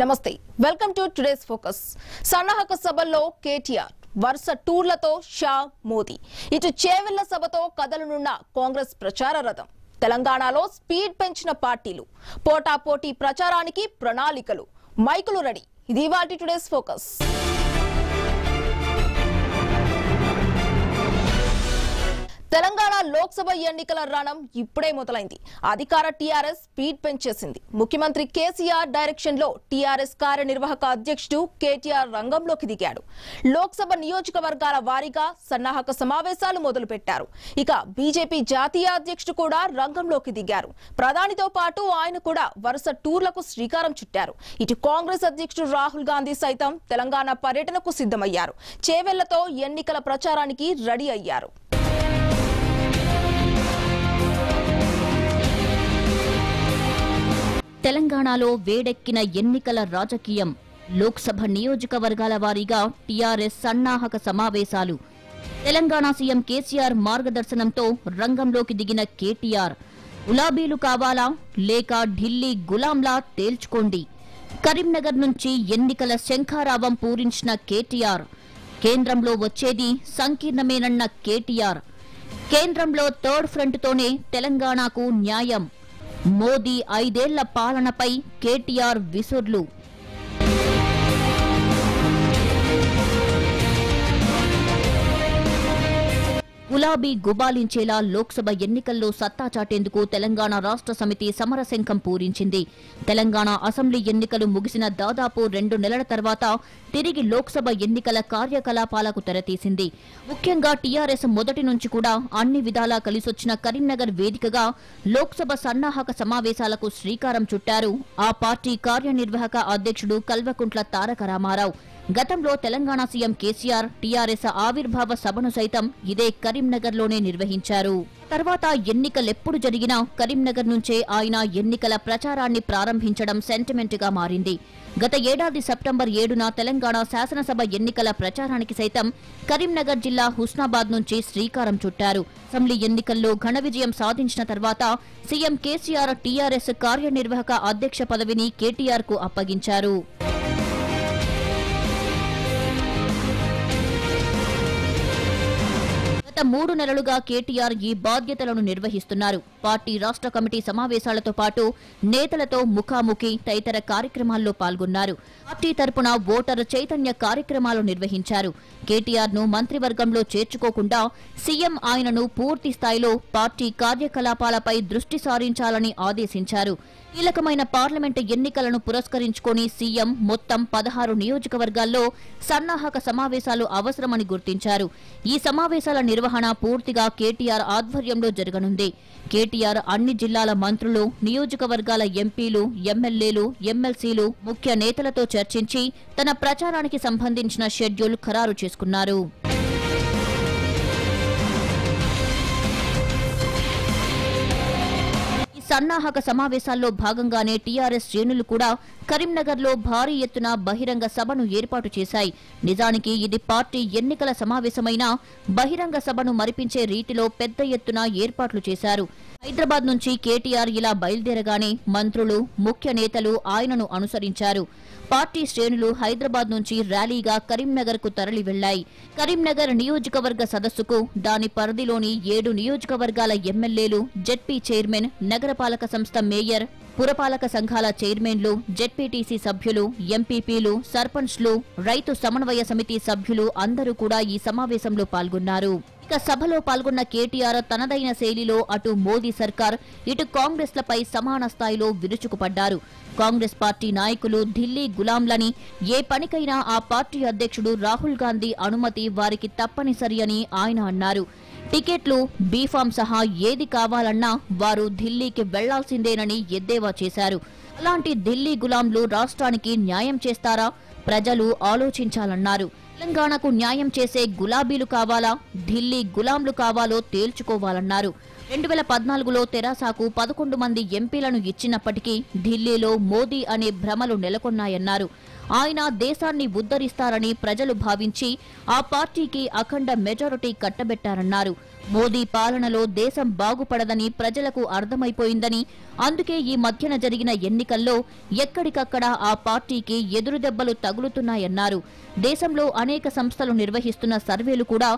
నమస్తే welcome to today's focus. సన్నాహక సభల్లో కేటీఆర్ వరుస టూర్లతో షా మోదీ, ఇటు చేవెళ్ల సభతో కదలనున్న కాంగ్రెస్ ప్రచార రథం. తెలంగాణలో స్పీడ్ పెంచిన పార్టీలు, పోటాపోటీ ప్రచారానికి ప్రణాళికలు, మైకులు రెడీ. ఇది ఇవాల్టి టుడేస్ ఫోకస్. తెలంగాణ లోక్సభ ఎన్నికల రణం ఇప్పుడే మొదలైంది. అధికార టీఆర్ఎస్ స్పీడ్ పెంచేసింది. ముఖ్యమంత్రి కేసీఆర్ డైరెక్షన్ లో టీఆర్ఎస్ కార్యనిర్వాహక అధ్యక్షుడు కేటీఆర్ రంగంలోకి దిగాడు. లోక్సభ నియోజకవర్గాల వారీగా సన్నాహక సమావేశాలు మొదలు పెట్టారు. ఇక బీజేపీ జాతీయ అధ్యక్షుడు కూడా రంగంలోకి దిగారు. ప్రధానితో పాటు ఆయన కూడా వరుస టూర్లకు శ్రీకారం చుట్టారు. ఇటు కాంగ్రెస్ అధ్యక్షుడు రాహుల్ గాంధీ సైతం తెలంగాణ పర్యటనకు సిద్ధమయ్యారు. చేవెళ్లతో ఎన్నికల ప్రచారానికి రెడీ అయ్యారు. తెలంగాణలో వేడెక్కిన ఎన్నికల రాజకీయం. లోక్సభ నియోజకవర్గాల వారీగా టీఆర్ఎస్ సన్నాహక సమావేశాలు. తెలంగాణ సీఎం కేసీఆర్ మార్గదర్శనంతో రంగంలోకి దిగిన కేటీఆర్. గులాబీలు కావాలా లేక ఢిల్లీ గులాంలా తేల్చుకోండి. కరీంనగర్ నుంచి ఎన్నికల శంఖారావం పూరించిన కేటీఆర్. కేంద్రంలో వచ్చేది సంకీర్ణమేనన్న కేటీఆర్. కేంద్రంలో థర్డ్ ఫ్రంట్తోనే తెలంగాణకు న్యాయం. మోదీ 5 ఏళ్ల పాలనపై కేటీఆర్ విసుర్లు. గులాబీ గుబాలించేలా లోక్సభ ఎన్నికల్లో సత్తా చాటేందుకు తెలంగాణ రాష్ట్ర సమితి సమరశంఖం పూరించింది. తెలంగాణ అసెంబ్లీ ఎన్నికలు ముగిసిన దాదాపు 2 నెలల తర్వాత తిరిగి లోక్సభ ఎన్నికల కార్యకలాపాలకు తెరతీసింది. ముఖ్యంగా టీఆర్ఎస్ మొదటి నుంచి కూడా అన్ని విధాలా కలిసొచ్చిన కరీంనగర్ వేదికగా లోక్సభ సన్నాహక సమావేశాలకు శ్రీకారం చుట్టారు ఆ పార్టీ కార్యనిర్వాహక అధ్యక్షుడు కల్వకుంట్ల తారక రామారావు. గతంలో తెలంగాణ సీఎం కేసీఆర్ టీఆర్ఎస్ ఆవిర్భావ సభను సైతం ఇదే కరీంనగర్లోనే నిర్వహించారు. తర్వాత ఎన్నికలెప్పుడు జరిగినా కరీంనగర్ నుంచే ఆయన ఎన్నికల ప్రచారాన్ని ప్రారంభించడం సెంటిమెంట్ గా మారింది. గత ఏడాది సెప్టెంబర్ 7న తెలంగాణ శాసనసభ ఎన్నికల ప్రచారానికి సైతం కరీంనగర్ జిల్లా హుస్నాబాద్ నుంచి శ్రీకారం చుట్టారు. అసెంబ్లీ ఎన్నికల్లో ఘన విజయం సాధించిన తర్వాత సీఎం కేసీఆర్ టీఆర్ఎస్ కార్యనిర్వాహక అధ్యక్ష పదవిని కేటీఆర్ కు అప్పగించారు. గత 3 నెలలుగా కేటీఆర్ ఈ బాధ్యతలను నిర్వహిస్తున్నారు. పార్టీ రాష్ట్ర కమిటీ సమావేశాలతో పాటు నేతలతో ముఖాముఖి తదితర కార్యక్రమాల్లో పాల్గొన్నారు. పార్టీ తరపున ఓటర్ చైతన్య కార్యక్రమాలు నిర్వహించారు. కేటీఆర్ ను మంత్రివర్గంలో చేర్చుకోకుండా సీఎం ఆయనను పూర్తి స్థాయిలో పార్టీ కార్యకలాపాలపై దృష్టి సారించాలని ఆదేశించారు. కీలకమైన పార్లమెంటు ఎన్నికలను పురస్కరించుకొని సీఎం మొత్తం 16 నియోజకవర్గాల్లో సన్నాహక సమావేశాలు అవసరమని గుర్తించారు. ఈ సమావేశాల నిర్వహణ పూర్తిగా కేటీఆర్ ఆధ్వర్యంలో జరగనుంది. కేటీఆర్ అన్ని జిల్లాల మంత్రులు, నియోజకవర్గాల ఎంపీలు, ఎమ్మెల్యేలు, ఎమ్మెల్సీలు, ముఖ్య నేతలతో చర్చించి తన ప్రచారానికి సంబంధించిన షెడ్యూల్ ఖరారు చేసుకున్నారు. సన్నాహక సమావేశాల్లో భాగంగానే టీఆర్ఎస్ శ్రేణులు కూడా కరీంనగర్లో భారీ ఎత్తున బహిరంగ సభను ఏర్పాటు చేశాయి. నిజానికి ఇది పార్టీ ఎన్నికల సమావేశమైన బహిరంగ సభను మరిపించే రీతిలో పెద్ద ఎత్తున ఏర్పాట్లు చేశారు. హైదరాబాద్ నుంచి కేటీఆర్ ఇలా బయలుదేరగానే మంత్రులు, ముఖ్య నేతలు ఆయనను అనుసరించారు. పార్టీ శ్రేణులు హైదరాబాద్ నుంచి ర్యాలీగా కరీంనగర్ కు తరలి వెళ్లాయి. కరీంనగర్ నియోజకవర్గ సదస్సుకు దాని పరిధిలోని 7 నియోజకవర్గాల ఎమ్మెల్యేలు, జెడ్పీ చైర్మన్, నగరపాలక సంస్థ మేయర్, పురపాలక సంఘాల చైర్మన్లు, జెడ్పీటీసీ సభ్యులు, ఎంపీపీలు, సర్పంచ్లు, రైతు సమన్వయ సమితి సభ్యులు అందరూ కూడా ఈ సమావేశంలో పాల్గొన్నారు. ఇక సభలో పాల్గొన్న కేటీఆర్ తనదైన శైలిలో అటు మోదీ సర్కార్, ఇటు కాంగ్రెస్లపై సమాన స్థాయిలో విరుచుకుపడ్డారు. కాంగ్రెస్ పార్టీ నాయకులు ఢిల్లీ గులాంలని, ఏ పనికైనా ఆ పార్టీ అధ్యక్షుడు రాహుల్ గాంధీ అనుమతి వారికి తప్పనిసరి అని ఆయన అన్నారు. టికెట్లు, బీఫామ్ సహా ఏది కావాలన్నా వారు ఢిల్లీకి వెళ్లాల్సిందేనని ఎద్దేవా చేశారు. అలాంటి ఢిల్లీ గులాంలు రాష్ట్రానికి న్యాయం చేస్తారా? ప్రజలు ఆలోచించాలన్నారు. తెలంగాణకు న్యాయం చేసే గులాబీలు కావాలా, ఢిల్లీ గులాంలు కావాలో తేల్చుకోవాలన్నారు. 2014లో తెరాసాకు 11 మంది ఎంపీలను ఇచ్చినప్పటికీ ఢిల్లీలో మోదీ అనే భ్రమలు నెలకొన్నాయన్నారు. ఆయన దేశాన్ని ఉద్ధరిస్తారని ప్రజలు భావించి ఆ పార్టీకి అఖండ మెజారిటీ కట్టబెట్టారన్నారు. మోదీ పాలనలో దేశం బాగుపడదని ప్రజలకు అర్థమైపోయిందని, అందుకే ఈ మధ్యన జరిగిన ఎన్నికల్లో ఎక్కడికక్కడ ఆ పార్టీకి ఎదురుదెబ్బలు తగులుతున్నాయన్నారు. దేశంలో అనేక సంస్థలు నిర్వహిస్తున్న సర్వేలు కూడా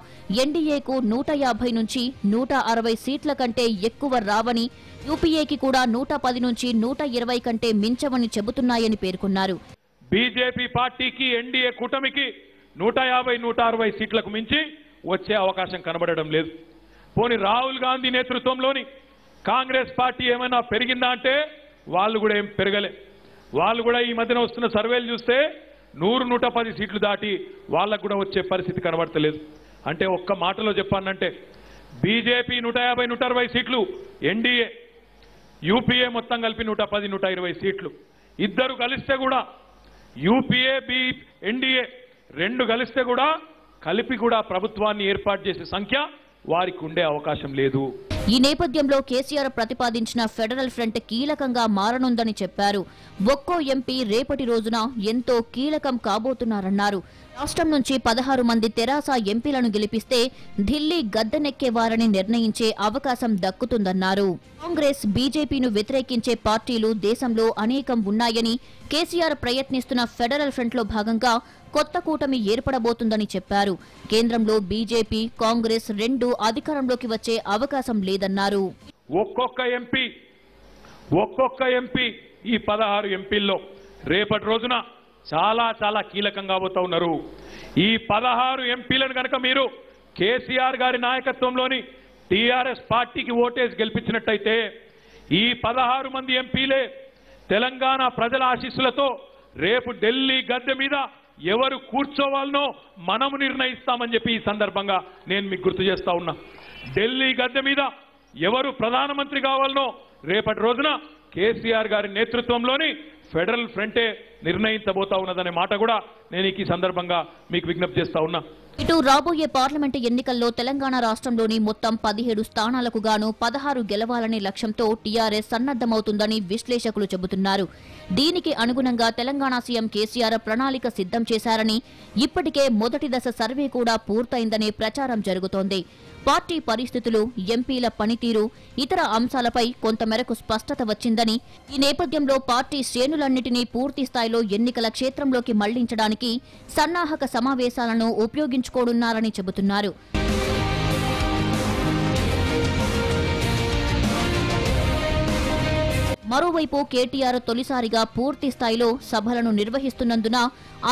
ఎన్డీఏకు 150 నుంచి 160 సీట్ల కంటే ఎక్కువ రావని, యూపీఏకి కూడా 110 నుంచి 120 కంటే మించవని చెబుతున్నాయని పేర్కొన్నారు. బీజేపీ పార్టీకి ఎన్డీఏ కూటమికి 150, 160 సీట్లకు మించి వచ్చే అవకాశం కనబడడం లేదు. పోని రాహుల్ గాంధీ నేతృత్వంలోని కాంగ్రెస్ పార్టీ ఏమైనా పెరిగిందా అంటే వాళ్ళు కూడా ఏం పెరగలే. వాళ్ళు కూడా ఈ మధ్యన వస్తున్న సర్వేలు చూస్తే 100, 110 సీట్లు దాటి వాళ్ళకు కూడా వచ్చే పరిస్థితి కనబడతలేదు. అంటే ఒక్క మాటలో చెప్పానంటే బీజేపీ 150, 160 సీట్లు, ఎన్డీఏ యూపీఏ మొత్తం కలిపి 110, 120 సీట్లు. ఇద్దరు కలిస్తే కూడా యూపీఏ ఎన్డీఏ రెండు కలిస్తే కూడా కలిపి కూడా ప్రభుత్వాన్ని ఏర్పాటు చేసే సంఖ్య వారికి ఉండే అవకాశం లేదు. ఈ నేపథ్యంలో కేసీఆర్ ప్రతిపాదించిన ఫెడరల్ ఫ్రంట్ కీలకంగా మారనుందని చెప్పారు. ఒక్కో ఎంపీ రేపటి రోజున ఎంతో కీలకం కాబోతున్నారన్నారు. రాష్ట్రం నుంచి 16 మంది తెరాస ఎంపీలను గెలిపిస్తే ఢిల్లీ గద్దెనెక్కేవారని నిర్ణయించే అవకాశం దక్కుతుందన్నారు. కాంగ్రెస్, బీజేపీను వ్యతిరేకించే పార్టీలు దేశంలో అనేకం ఉన్నాయని, కేసీఆర్ ప్రయత్నిస్తున్న ఫెడరల్ ఫ్రంట్లో భాగంగా కొత్త కూటమి ఏర్పడబోతుందని చెప్పారు. కేంద్రంలో బీజేపీ, కాంగ్రెస్ రెండు అధికారంలోకి వచ్చే అవకాశం లేదన్నారు. ఒక్కొక్క ఎంపీ ఈ 16 ఎంపీల్లో రేపటి రోజున చాలా కీలకంగా పోతా ఉన్నారు. ఈ 16 ఎంపీలను కనుక మీరు కేసీఆర్ గారి నాయకత్వంలోని టీఆర్ఎస్ పార్టీకి ఓటేసి గెలిపించినట్టయితే ఈ 16 మంది ఎంపీలే తెలంగాణ ప్రజల ఆశీస్సులతో రేపు ఢిల్లీ గద్దె మీద ఎవరు కూర్చోవాలనో మనము నిర్ణయిస్తామని చెప్పి ఈ సందర్భంగా నేను మీకు గుర్తు చేస్తా ఉన్నా. ఢిల్లీ గద్దె మీద ఎవరు ప్రధానమంత్రి కావాలనో రేపటి రోజున కేసీఆర్ గారి నేతృత్వంలోని ఫెడరల్ ఫ్రంటే నిర్ణయించబోతా ఉన్నదనే మాట కూడా నేను ఈ సందర్భంగా మీకు విజ్ఞప్తి చేస్తా ఉన్నా. ఇటు రాబోయే పార్లమెంటు ఎన్నికల్లో తెలంగాణ రాష్ట్రంలోని మొత్తం 17 స్థానాలకు గాను 16 గెలవాలనే లక్ష్యంతో టీఆర్ఎస్ సన్నద్దమవుతుందని విశ్లేషకులు చెబుతున్నారు. దీనికి అనుగుణంగా తెలంగాణ సీఎం కేసీఆర్ ప్రణాళిక సిద్ధం చేశారని, ఇప్పటికే మొదటి దశ సర్వే కూడా పూర్తయిందనే ప్రచారం జరుగుతోంది. పార్టీ పరిస్థితులు, ఎంపీల పనితీరు, ఇతర అంశాలపై కొంతమేరకు స్పష్టత వచ్చిందని, ఈ నేపథ్యంలో పార్టీ శ్రేణులన్నింటినీ పూర్తి స్థాయిలో ఎన్నికల క్షేత్రంలోకి మళ్లించడానికి సన్నాహక సమావేశాలను ఉపయోగించుకోనున్నారని చెబుతున్నారు. మరోవైపు కేటీఆర్ తొలిసారిగా పూర్తి స్థాయిలో సభలను నిర్వహిస్తున్నందున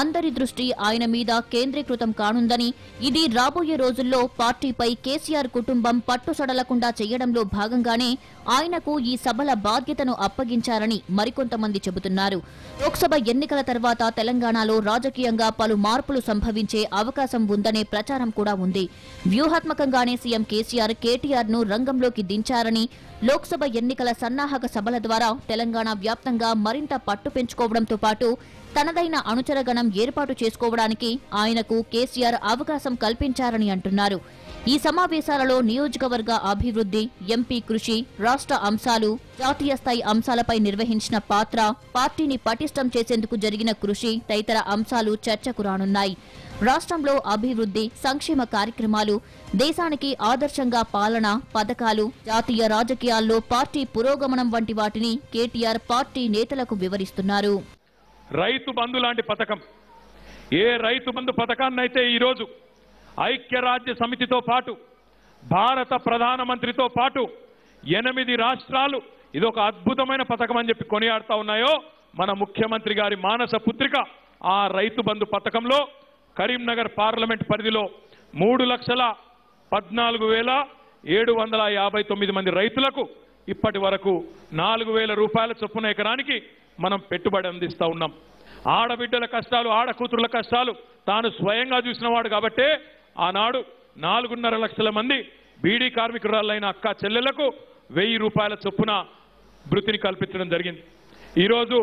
అందరి దృష్టి ఆయన మీద కేంద్రీకృతం కానుందని, ఇది రాబోయే రోజుల్లో పార్టీపై కేసీఆర్ కుటుంబం పట్టుసడలకుండా చేయడంలో భాగంగానే ఆయనకు ఈ సభల బాధ్యతను అప్పగించారని మరికొంతమంది చెబుతున్నారు. లోక్సభ ఎన్నికల తర్వాత తెలంగాణలో రాజకీయంగా పలు మార్పులు సంభవించే అవకాశం ఉందనే ప్రచారం కూడా ఉంది. వ్యూహాత్మకంగానే సీఎం కేసీఆర్ కేటీఆర్ను రంగంలోకి దించారని, లోక్సభ ఎన్నికల సన్నాహక సభల ద్వారా తెలంగాణ వ్యాప్తంగా మరింత పట్టు పెంచుకోవడంతో పాటు తనదైన అనుచరగణం ఏర్పాటు చేసుకోవడానికి ఆయనకు కేసీఆర్ అవకాశం కల్పించారని అంటున్నారు. ఈ సమావేశాలలో నియోజకవర్గ అభివృద్ధి, ఎంపీ కృషి, రాష్ట్ర అంశాలు, జాతీయ స్థాయి అంశాలపై నిర్వహించిన పాత్ర, పార్టీని పటిష్టం చేసేందుకు జరిగిన కృషి తదితర అంశాలు చర్చకు రానున్నాయి. రాష్ట్రంలో అభివృద్ధి, సంక్షేమ కార్యక్రమాలు, దేశానికి ఆదర్శంగా పాలన, పథకాలు, జాతీయ రాజకీయాల్లో పార్టీ పురోగమనం వంటి వాటిని కేటీఆర్ పార్టీ నేతలకు వివరిస్తున్నారు. రైతు బంధు లాంటి పథకం, ఏ రైతు బంధు పథకాన్నైతే ఈరోజు ఐక్యరాజ్య సమితితో పాటు భారత ప్రధానమంత్రితో పాటు 8 రాష్ట్రాలు ఇదొక అద్భుతమైన పథకం అని చెప్పి కొనియాడుతా ఉన్నాయో, మన ముఖ్యమంత్రి గారి మానస పుత్రిక ఆ రైతు బంధు పథకంలో కరీంనగర్ పార్లమెంట్ పరిధిలో 3,14,759 మంది రైతులకు ఇప్పటి వరకు 4,000 రూపాయల చొప్పున ఎకరానికి మనం పెట్టుబడి అందిస్తా ఉన్నాం. ఆడబిడ్డల కష్టాలు, ఆడకూతురుల కష్టాలు తాను స్వయంగా చూసినవాడు కాబట్టే ఆనాడు 4.5 లక్షల మంది బీడీ కార్మికురాలైన అక్క చెల్లెలకు 1,000 రూపాయల చొప్పున భృతిని కల్పించడం జరిగింది. ఈరోజు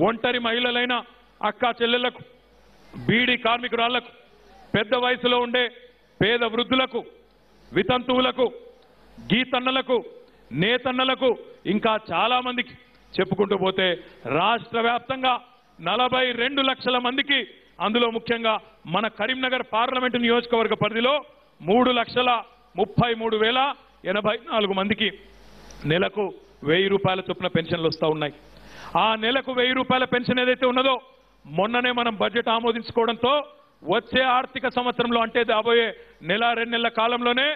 ఒంటరి మహిళలైన అక్క చెల్లెలకు, బీడీ కార్మికురాళ్లకు, పెద్ద వయసులో ఉండే పేద వృద్ధులకు, వితంతువులకు, గీతన్నలకు, నేతన్నలకు, ఇంకా చాలా మందికి చెప్పుకుంటూ పోతే రాష్ట్ర వ్యాప్తంగా 42 లక్షల మందికి, అందులో ముఖ్యంగా మన కరీంనగర్ పార్లమెంటు నియోజకవర్గ పరిధిలో 33,084 మందికి నెలకు 1000 రూపాయల చొప్పున పెన్షన్లు వస్తూ ఉన్నాయి. ఆ నెలకు 1000 రూపాయల పెన్షన్ ఏదైతే ఉన్నదో మొన్ననే మనం బడ్జెట్ ఆమోదించుకోవడంతో వచ్చే ఆర్థిక సంవత్సరంలో అంటే రాబోయే నెల 2 నెలల కాలంలోనే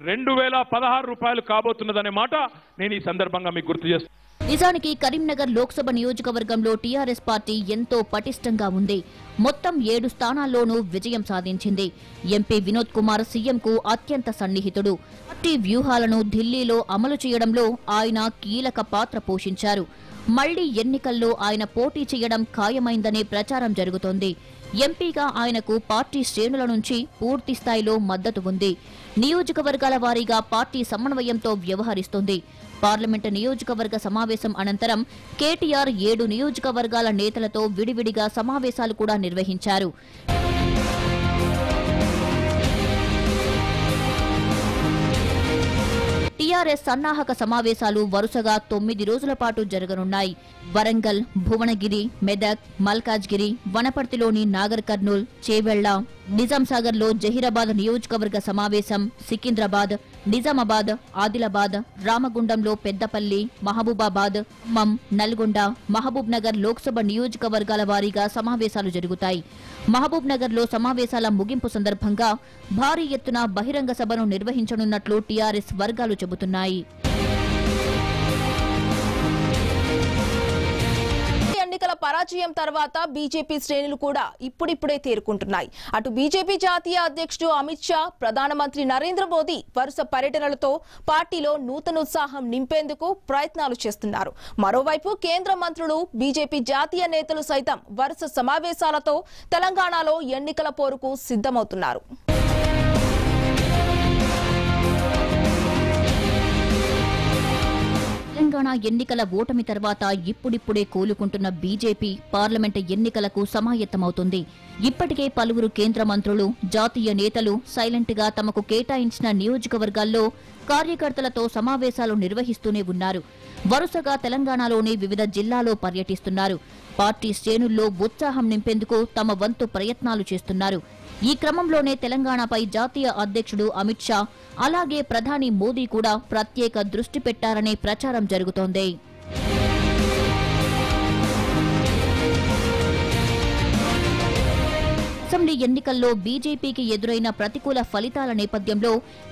2016 రూపాయలు కాబోతున్నదనే మాట నేను ఈ సందర్భంగా మీకు గుర్తు చేస్తాను. నిజానికి కరీంనగర్ లోక్సభ నియోజకవర్గంలో టీఆర్ఎస్ పార్టీ ఎంతో పటిష్టంగా ఉంది. మొత్తం 7 స్థానాల్లోనూ విజయం సాధించింది. ఎంపీ వినోద్ కుమార్ సీఎంకు అత్యంత సన్నిహితుడు. పార్టీ వ్యూహాలను ఢిల్లీలో అమలు చేయడంలో ఆయన కీలక పాత్ర పోషించారు. మళ్లీ ఎన్నికల్లో ఆయన పోటీ చేయడం ఖాయమైందనే ప్రచారం జరుగుతోంది. ఎంపీగా ఆయనకు పార్టీ శ్రేణుల నుంచి పూర్తి స్థాయిలో మద్దతు ఉంది. నియోజకవర్గాల వారీగా పార్టీ సమన్వయంతో వ్యవహరిస్తోంది. పార్లమెంటు నియోజకవర్గ సమావేశం అనంతరం కేటీఆర్ 7 నియోజకవర్గాల నేతలతో విడివిడిగా సమావేశాలు కూడా నిర్వహించారు. టీఆర్ఎస్ సన్నాహక సమావేశాలు వరుసగా 9 రోజుల పాటు జరగనున్నాయి. వరంగల్, భువనగిరి, మెదక్, మల్కాజ్గిరి, వనపర్తిలోని నాగర్ కర్నూల్, చేవెళ్ల, నిజాంసాగర్లో జహీరాబాద్ నియోజకవర్గ సమావేశం, సికింద్రాబాద్, నిజామాబాద్, ఆదిలాబాద్, రామగుండంలో పెద్దపల్లి, మహబూబాబాద్, ఖమ్మం, నల్గొండ, మహబూబ్ నగర్ లోక్సభ నియోజకవర్గాల వారీగా సమావేశాలు జరుగుతాయి. మహబూబ్ నగర్లో సమావేశాల ముగింపు సందర్భంగా భారీ ఎత్తున బహిరంగ సభను నిర్వహించనున్నట్లు టీఆర్ఎస్ వర్గాలు చెబుతున్నాయి. ఎన్నికల పరాజయం తర్వాత బీజేపీ శ్రేణులు కూడా ఇప్పుడిప్పుడే తేరుకుంటున్నాయి. అటు బీజేపీ జాతీయ అధ్యక్షుడు అమిత్ షా, ప్రధానమంత్రి నరేంద్ర మోదీ వరుస పర్యటనలతో పార్టీలో నూతనోత్సాహం నింపేందుకు ప్రయత్నాలు చేస్తున్నారు. మరోవైపు కేంద్ర మంత్రులు, బీజేపీ జాతీయ నేతలు సైతం వరుస సమావేశాలతో తెలంగాణలో ఎన్నికల పోరుకు సిద్ధమవుతున్నారు. తెలంగాణ ఎన్నికల ఓటమి తర్వాత ఇప్పుడిప్పుడే కోలుకుంటున్న బీజేపీ పార్లమెంటు ఎన్నికలకు సమాయత్తమవుతుంది. ఇప్పటికే పలువురు కేంద్ర మంత్రులు, జాతీయ నేతలు సైలెంట్ గా తమకు కేటాయించిన నియోజకవర్గాల్లో కార్యకర్తలతో సమావేశాలు నిర్వహిస్తూనే ఉన్నారు. వరుసగా తెలంగాణలోని వివిధ జిల్లాల్లో పర్యటిస్తున్నారు. పార్టీ శ్రేణుల్లో ఉత్సాహం నింపేందుకు తమ వంతు ప్రయత్నాలు చేస్తున్నారు. ఈ క్రమంలోనే తెలంగాణపై జాతీయ అధ్యక్షుడు అమిత్ షా, అలాగే ప్రధాని మోదీ కూడా ప్రత్యేక దృష్టి పెట్టారనే ప్రచారం జరుగుతోంది. అసెంబ్లీ ఎన్నికల్లో బీజేపీకి ఎదురైన ప్రతికూల ఫలితాల నేపథ్యంలో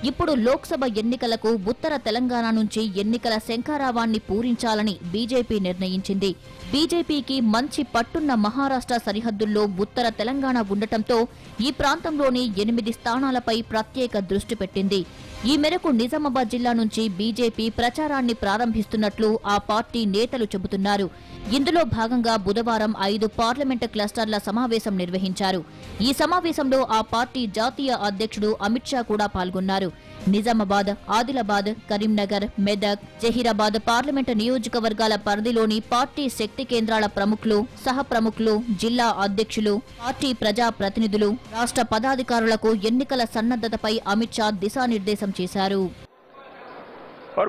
ఇప్పుడు లోక్సభ ఎన్నికలకు ఉత్తర తెలంగాణ నుంచి ఎన్నికల శంఖారావాన్ని పూరించాలని బీజేపీ నిర్ణయించింది. బీజేపీకి మంచి పట్టున్న మహారాష్ట్ర సరిహద్దుల్లో ఉత్తర తెలంగాణ ఉండటంతో ఈ ప్రాంతంలోని 8 స్థానాలపై ప్రత్యేక దృష్టి పెట్టింది. ఈ మేరకు నిజామాబాద్ జిల్లా నుంచి బీజేపీ ప్రచారాన్ని ప్రారంభిస్తున్నట్లు ఆ పార్టీ నేతలు చెబుతున్నారు. ఇందులో భాగంగా బుధవారం 5 పార్లమెంటు క్లస్టర్ల సమావేశం నిర్వహించారు. ఈ సమావేశంలో ఆ పార్టీ జాతీయ అధ్యక్షుడు అమిత్ షా కూడా పాల్గొన్నారు. నిజామాబాద్, ఆదిలాబాద్, కరీంనగర్, మెదక్, జహీరాబాద్ పార్లమెంటు నియోజకవర్గాల పరిధిలోని పార్టీ శక్తి కేంద్రాల ప్రముఖులు, సహ ప్రముఖులు, జిల్లా అధ్యక్షులు, పార్టీ ప్రజా ప్రతినిధులు, రాష్ట్ర పదాధికారులకు ఎన్నికల సన్నద్ధతపై అమిత్ షా దిశానిర్దేశం చేశారు.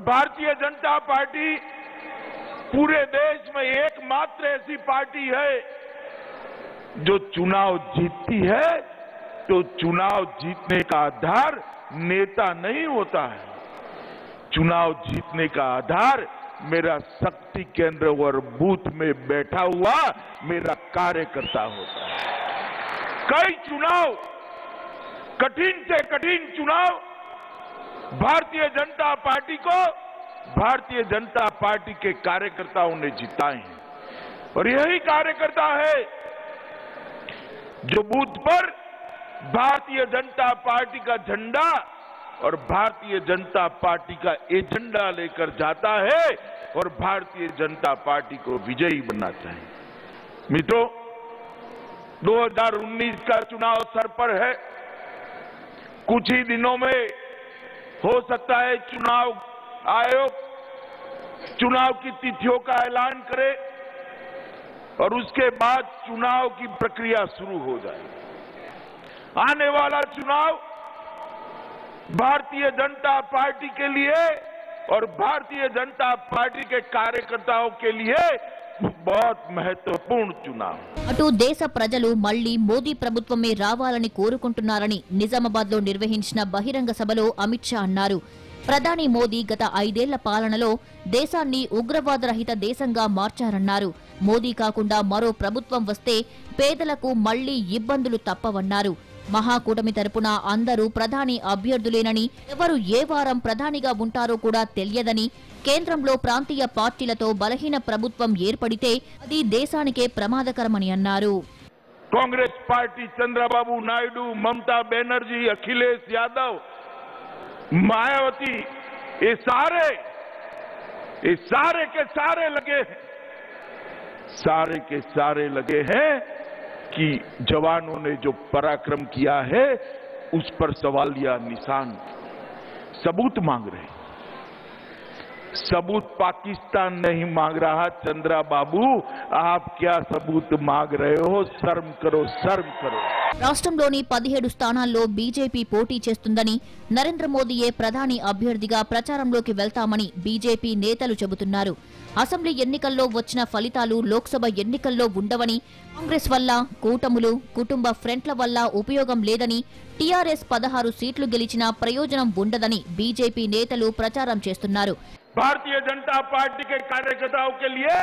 भारतीय जनता पार्टी पूरे देश में एकमात्र ऐसी पार्टी है जो चुनाव जीतती है तो चुनाव जीतने का आधार नेता नहीं होता है. चुनाव जीतने का आधार मेरा शक्ति केंद्र और बूथ में बैठा हुआ मेरा कार्यकर्ता होता है. कई चुनाव, कठिन से कठिन चुनाव भारतीय जनता पार्टी को भारतीय जनता पार्टी के कार्यकर्ताओं ने जिताए हैं. और यही कार्यकर्ता है जो बूथ पर भारतीय जनता पार्टी का झंडा और भारतीय जनता पार्टी का एजेंडा लेकर जाता है और भारतीय जनता पार्टी को विजयी बनाता है. मित्रों, 2019 का चुनाव सर पर है. कुछ ही दिनों में हो सकता है चुनाव आयोग चुनाव की तिथियों का ऐलान करे और उसके बाद चुनाव की प्रक्रिया शुरू हो जाए. आने वाला चुनाव भारतीय जनता पार्टी के लिए और भारतीय जनता पार्टी के कार्यकर्ताओं के लिए बहुत महत्वपूर्ण चुनाव। అటు దేశ ప్రజలు మళ్లీ మోదీ ప్రభుత్వమే రావాలని కోరుకుంటున్నారని నిజామాబాద్లో నిర్వహించిన బహిరంగ సభలో అమిత్ షా అన్నారు. ప్రధాని మోదీ గత 5 ఏళ్ల పాలనలో దేశాన్ని ఉగ్రవాద రహిత దేశంగా మార్చారన్నారు. మోదీ కాకుండా మరో ప్రభుత్వం వస్తే పేదలకు మళ్లీ ఇబ్బందులు తప్పవన్నారు. మహాకూటమి తరపున అందరూ ప్రధాని అభ్యర్థులేనని, ఎవరు ఏ వారం ప్రధానిగా ఉంటారో కూడా తెలియదని, కేంద్రంలో ప్రాంతీయ పార్టీలతో బలహీన ప్రభుత్వం ఏర్పడితే అది దేశానికే ప్రమాదకరమని అన్నారు. कांग्रेस पार्टी, चंद्रबाबू नायडू, ममता बनर्जी, अखिलेश यादव, मायावती, ये सारे के सारे लगे हैं कि जवानों ने जो पराक्रम किया है उस पर सवालिया निशान, सबूत मांग रहे हैं। सबूत पाकिस्तान नहीं मांग रहा। चंद्रा बाबू, आप क्या सबूत मांग रहे हो? शर्म करो, शर्म करो। రాష్ట్రంలోని 17 స్థానాల్లో బీజేపీ పోటీ చేస్తుందని, నరేంద్ర మోదీయే ప్రధాని అభ్యర్థిగా ప్రచారంలోకి వెళ్తామని బీజేపీ నేతలు చెబుతున్నారు. అసెంబ్లీ ఎన్నికల్లో వచ్చిన ఫలితాలు లోక్సభ ఎన్నికల్లో ఉండవని, కాంగ్రెస్ వల్ల, కూటములు, కుటుంబ ఫ్రంట్ల వల్ల ఉపయోగం లేదని, టీఆర్ఎస్ 16 సీట్లు గెలిచినా ప్రయోజనం ఉండదని బీజేపీ నేతలు ప్రచారం చేస్తున్నారు. भारतीय जनता पार्टी के कार्यकर्ताओं के लिए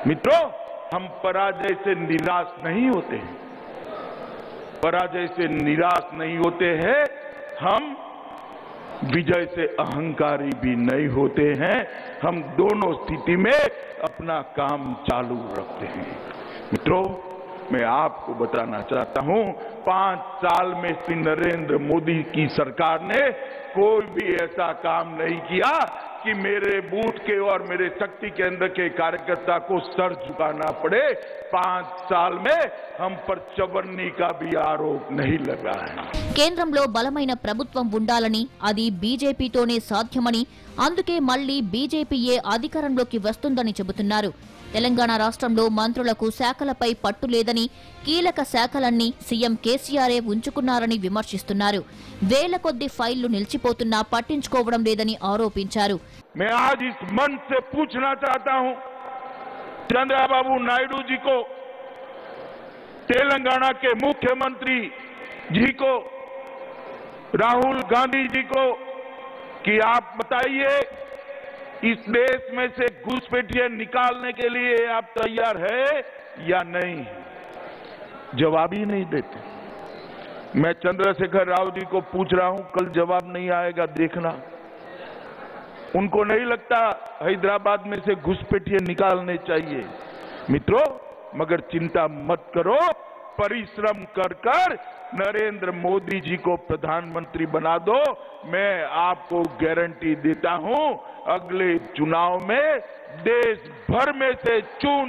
मित्रों, हम पराजय से निराश नहीं होते हैं। पराजय से निराश नहीं होते हैं। हम विजय से अहंकारी भी नहीं होते हैं। हम दोनों स्थिति में अपना काम चालू रखते हैं। मित्रों, मैं आपको बताना चाहता हूं, 5 साल में श्री नरेंद्र मोदी की सरकार ने कोई भी ऐसा काम नहीं किया कि मेरे बूथ के और मेरे शक्ति केंद्र के कार्यकर्ता को सर झुकाना पड़े। 5 साल में हम पर चवन्नी का भी आरोप नहीं लगा है। కేంద్రంలో బలమైన ప్రభుత్వం ఉండాలని, అది బీజేపీతోనే సాధ్యమని, అందుకే మళ్లీ బీజేపీయే అధికారంలోకి వస్తుందని చెబుతున్నారు. తెలంగాణ రాష్ట్రంలో మంత్రులకు శాఖలపై పట్టు లేదని, కీలక శాఖలన్నీ సీఎం కేసీఆరే ఉంచుకున్నారని విమర్శిస్తున్నారు. వేల కొద్ది ఫైళ్లు నిలిచిపోతున్నా పట్టించుకోవడం లేదని ఆరోపించారు. मैं आज इस मंच से पूछना चाहता हूं, चंद्रबाबू नायडू जी को, तेलंगाना के मुख्यमंत्री जी को, राहुल गांधी जी को कि आप बताइए, इस देश में से घुसपैठिए निकालने के लिए आप तैयार है या नहीं? जवाब ही नहीं देते। मैं चंद्रशेखर राव जी को पूछ रहा हूं, कल जवाब नहीं आएगा, देखना। उनको नहीं लगता हैदराबाद में से घुसपैठिए निकालने चाहिए? मित्रों, मगर चिंता मत करो, परिश्रम कर नरेंद्र मोदी जी को प्रधानमंत्री बना दो। मैं आपको गारंटी देता हूं, अगले चुनाव में देश भर में से चुन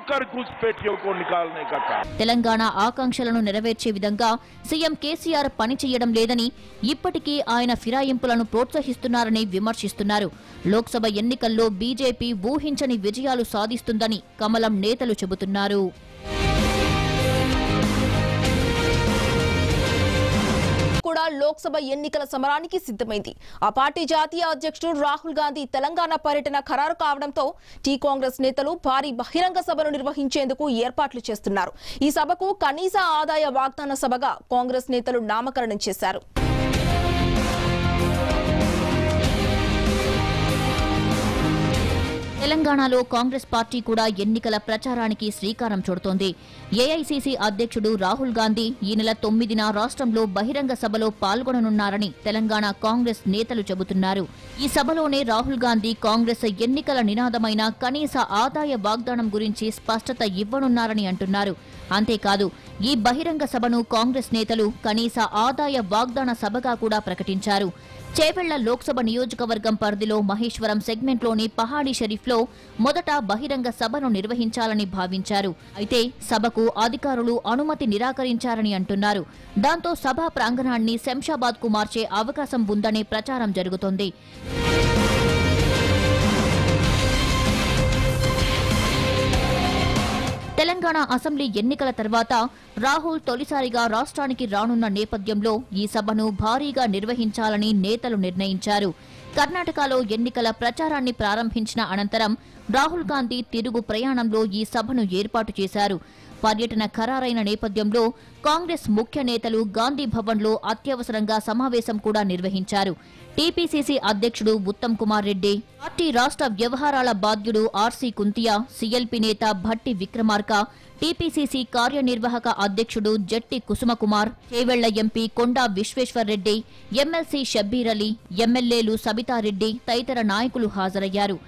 कर घुसपैठियों को निकालने का काम। తెలంగాణ ఆకాంక్షలను నెరవేర్చే విధంగా సీఎం కేసీఆర్ పని చేయడం లేదని, ఇప్పటికీ ఆయన ఫిరాయింపులను ప్రోత్సహిస్తున్నారని విమర్శిస్తున్నారు. లోక్సభ ఎన్నికల్లో బీజేపీ ఊహించని విజయాలు సాధిస్తుందని కమలం నేతలు చెబుతున్నారు. కూడా లోక్సభ ఎన్నికల సమరానికి సిద్ధమైంది. ఆ పార్టీ జాతీయ అధ్యక్షుడు రాహుల్ గాంధీ తెలంగాణ పర్యటన ఖరారు కావడంతో టీ కాంగ్రెస్ నేతలు భారీ బహిరంగ సభను నిర్వహించేందుకు ఏర్పాట్లు చేస్తున్నారు. ఈ సభకు కనీస ఆదాయ వాగ్దాన సభగా కాంగ్రెస్ నేతలు నామకరణం చేశారు. తెలంగాణలో కాంగ్రెస్ పార్టీ కూడా ఎన్నికల ప్రచారానికి శ్రీకారం చుడుతోంది. ఏఐసీసీ అధ్యక్షుడు రాహుల్ గాంధీ ఈ నెల 9న రాష్ట్రంలో బహిరంగ సభలో పాల్గొననున్నారని తెలంగాణ కాంగ్రెస్ నేతలు చెబుతున్నారు. ఈ సభలోనే రాహుల్ గాంధీ కాంగ్రెస్ ఎన్నికల నినాదమైన కనీస ఆదాయ వాగ్దానం గురించి స్పష్టత ఇవ్వనున్నారని అంటున్నారు. అంతేకాదు, ఈ బహిరంగ సభను కాంగ్రెస్ నేతలు కనీస ఆదాయ వాగ్దాన సభగా కూడా ప్రకటించారు. చేవెళ్ల లోక్సభ నియోజకవర్గం పరిధిలో మహేశ్వరం సెగ్మెంట్లోని పహాడీ షరీఫ్లో మొదట బహిరంగ సభను నిర్వహించాలని భావించారు. అయితే సభకు అధికారులు అనుమతి నిరాకరించారని అంటున్నారు. దాంతో సభా ప్రాంగణాన్ని శంషాబాద్కు మార్చే అవకాశం ఉందనే ప్రచారం జరుగుతోంది. తెలంగాణ అసెంబ్లీ ఎన్నికల తర్వాత రాహుల్ తొలిసారిగా రాష్ట్రానికి రానున్న నేపథ్యంలో ఈ సభను భారీగా నిర్వహించాలని నేతలు నిర్ణయించారు. కర్ణాటకలో ఎన్నికల ప్రచారాన్ని ప్రారంభించిన అనంతరం రాహుల్ గాంధీ తిరుగు ప్రయాణంలో ఈ సభను ఏర్పాటు చేశారు. పర్యటన ఖరారైన నేపథ్యంలో కాంగ్రెస్ ముఖ్య నేతలు గాంధీ భవన్లో అత్యవసరంగా సమావేశం కూడా నిర్వహించారు. టీపీసీసీ అధ్యక్షుడు ఉత్తమ్ కుమార్ రెడ్డి, పార్టీ రాష్ట్ర వ్యవహారాల బాధ్యుడు ఆర్సీ కుంతియా, సీఎల్పీ నేత భట్టి విక్రమార్క, టీపీసీసీ కార్యనిర్వాహక అధ్యక్షుడు జట్టి కుసుమకుమార్, చేవెళ్ల ఎంపీ కొండా విశ్వేశ్వర్రెడ్డి, ఎమ్మెల్సీ షబ్బీర్ అలీ, ఎమ్మెల్యేలు సబితారెడ్డి తదితర నాయకులు హాజరయ్యారు.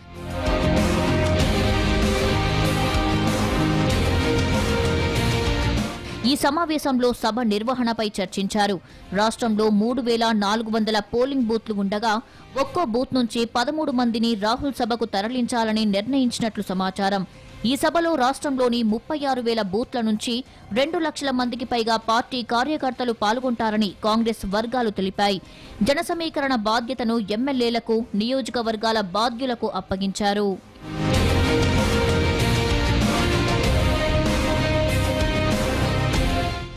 ఈ సమావేశంలో సభ నిర్వహణపై చర్చించారు. రాష్ట్రంలో 3,400 పోలింగ్ బూత్లు ఉండగా ఒక్కో బూత్ నుంచి 13 మందిని రాహుల్ సభకు తరలించాలని నిర్ణయించినట్లు సమాచారం. ఈ సభలో రాష్ట్రంలోని 36,000 బూత్ల నుంచి 2 లక్షల మందికి పైగా పార్టీ కార్యకర్తలు పాల్గొంటారని కాంగ్రెస్ వర్గాలు తెలిపాయి. జన సమీకరణ బాధ్యతను ఎమ్మెల్యేలకు, నియోజకవర్గాల బాధ్యులకు అప్పగించారు.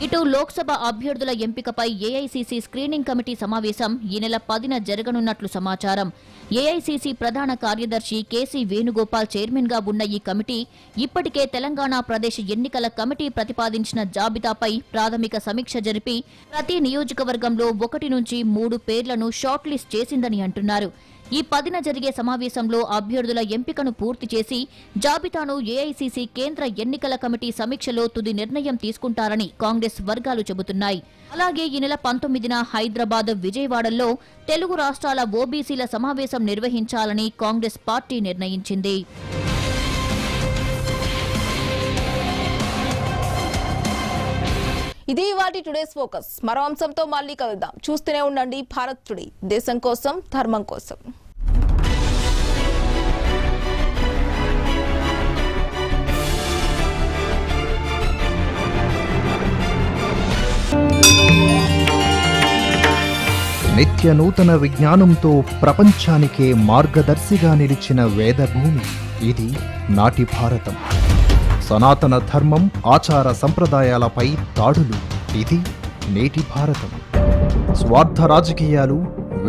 ఇటు లోక్సభ అభ్యర్థుల ఎంపికపై ఏఐసీసీ స్క్రీనింగ్ కమిటీ సమావేశం ఈ నెల 10న జరగనున్నట్లు సమాచారం. ఏఐసీసీ ప్రధాన కార్యదర్శి కేసీ వేణుగోపాల్ చైర్మన్ గా ఉన్న ఈ కమిటీ ఇప్పటికే తెలంగాణ ప్రదేశ్ ఎన్నికల కమిటీ ప్రతిపాదించిన జాబితాపై ప్రాథమిక సమీక్ష జరిపి ప్రతి నియోజకవర్గంలో 1 నుంచి 3 పేర్లను షార్ట్ లిస్ట్ చేసిందని అంటున్నారు. ఈ 10న జరిగే సమావేశంలో అభ్యర్థుల ఎంపికను పూర్తి చేసి జాబితాను ఏఐసీసీ కేంద్ర ఎన్నికల కమిటీ సమీక్షలో తుది నిర్ణయం తీసుకుంటారని కాంగ్రెస్ వర్గాలు చెబుతున్నాయి. అలాగే ఈ నెల 19న హైదరాబాద్, విజయవాడల్లో తెలుగు రాష్ట్రాల ఓబీసీల సమావేశం నిర్వహించాలని కాంగ్రెస్ పార్టీ నిర్ణయించింది. ఇది ఇవాల్టి టుడేస్ ఫోకస్. మరో అంశంతో మళ్ళీ కలుద్దాం. చూస్తూనే ఉండండి భారత్ టుడే, దేశం కోసం, ధర్మం కోసం. నిత్య నూతన విజ్ఞానంతో ప్రపంచానికే మార్గదర్శిగా నిలిచిన వేదభూమి ఇది నాటి భారతం. సనాతన ధర్మం, ఆచార సంప్రదాయాలపై దాడులు ఇది నేటి భారతం. స్వార్థ రాజకీయాలు,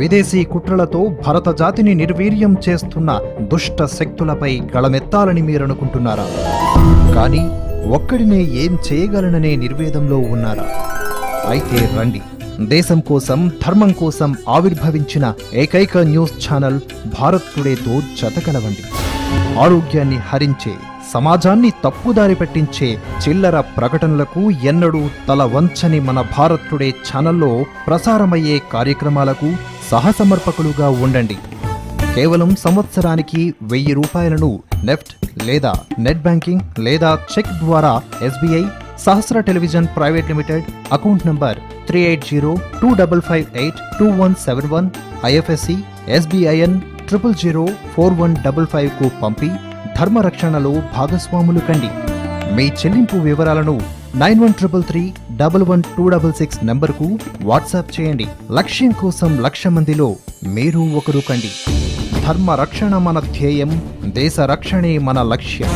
విదేశీ కుట్రలతో భరత జాతిని నిర్వీర్యం చేస్తున్న దుష్ట శక్తులపై గళమెత్తాలని మీరనుకుంటున్నారా? కానీ ఒక్కడినే ఏం చేయగలననే నిర్వేదంలో ఉన్నారా? అయితే రండి, దేశం కోసం, ధర్మం కోసం ఆవిర్భవించిన ఏకైక న్యూస్ ఛానల్ భారత్ టుడేతో జతకలవండి. ఆరోగ్యాన్ని హరించే, సమాజాన్ని తప్పుదారి పట్టించే చిల్లర ప్రకటనలకు ఎన్నడూ తల వంచని మన భారత్ టుడే ఛానల్లో ప్రసారమయ్యే కార్యక్రమాలకు సహసమర్పకులుగా ఉండండి. కేవలం సంవత్సరానికి 1000 రూపాయలను నెఫ్ట్ లేదా నెట్ బ్యాంకింగ్ లేదా చెక్ ద్వారా SBI Sahasra television private limited account number 380255827171 IFSC SBIN 0004155 కు పంపి ధర్మరక్షణలో భాగస్వాములు కండి. మీ చెల్లింపు వివరాలను 9133311266 నంబర్కు వాట్సాప్ చేయండి. లక్ష్యం కోసం 1,00,000 మందిలో మీరు ఒకరు కండి. ధర్మ రక్షణ మన ధ్యేయం, దేశ రక్షణే మన లక్ష్యం.